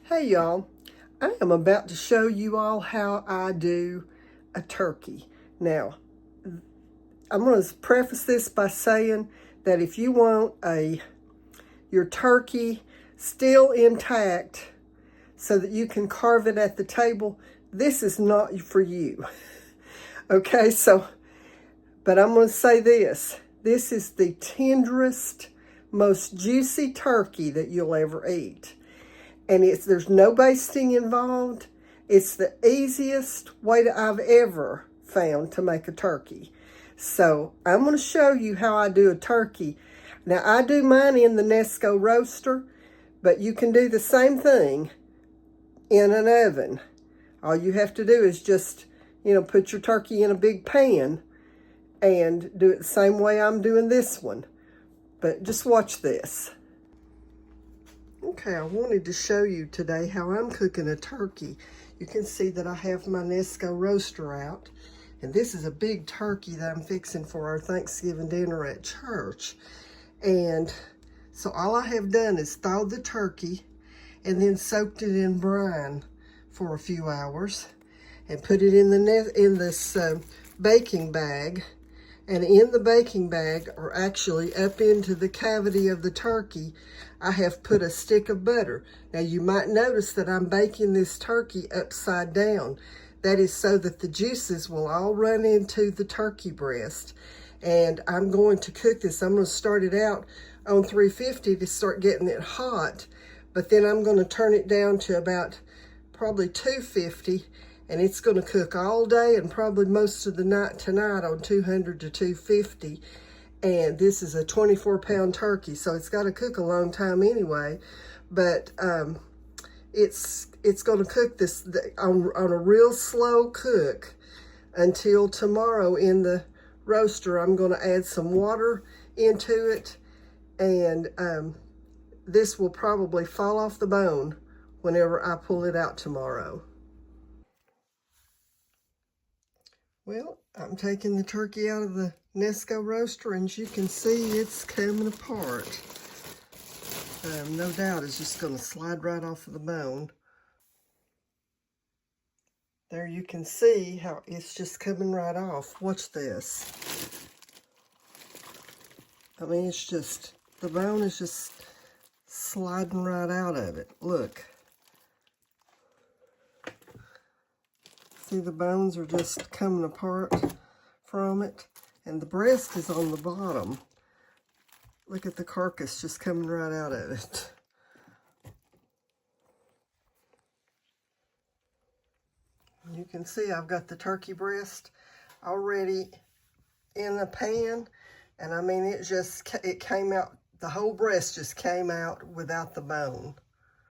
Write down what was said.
Hey y'all, I am about to show you all how I do a turkey. Now, I'm going to preface this by saying that if you want your turkey still intact so that you can carve it at the table, this is not for you. Okay, but I'm going to say this. This is the tenderest, most juicy turkey that you'll ever eat. And there's no basting involved. It's the easiest way that I've ever found to make a turkey. So I'm going to show you how I do a turkey. Now I do mine in the Nesco roaster, but you can do the same thing in an oven. All you have to do is just, put your turkey in a big pan and do it the same way I'm doing this one. But just watch this. Okay, I wanted to show you today how I'm cooking a turkey. You can see that I have my Nesco roaster out. And this is a big turkey that I'm fixing for our Thanksgiving dinner at church. And so all I have done is thawed the turkey and then soaked it in brine for a few hours. And put it in this baking bag. And in the baking bag, or actually up into the cavity of the turkey, I have put a stick of butter. Now you might notice that I'm baking this turkey upside down. That is so that the juices will all run into the turkey breast. And I'm going to cook this. I'm going to start it out on 350 to start getting it hot. But then I'm going to turn it down to about probably 250. And it's going to cook all day and probably most of the night tonight on 200 to 250. And this is a 24-pound turkey, so it's got to cook a long time anyway. But it's going to cook this on a real slow cook until tomorrow in the roaster. I'm going to add some water into it, and this will probably fall off the bone whenever I pull it out tomorrow. Well, I'm taking the turkey out of the Nesco roaster, and as you can see, it's coming apart. No doubt it's just going to slide right off of the bone. There you can see how it's just coming right off. Watch this. I mean, it's just, the bone is just sliding right out of it. Look. See, the bones are just coming apart from it. And the breast is on the bottom. Look at the carcass just coming right out of it. You can see I've got the turkey breast already in the pan. And I mean, it came out, the whole breast just came out without the bone.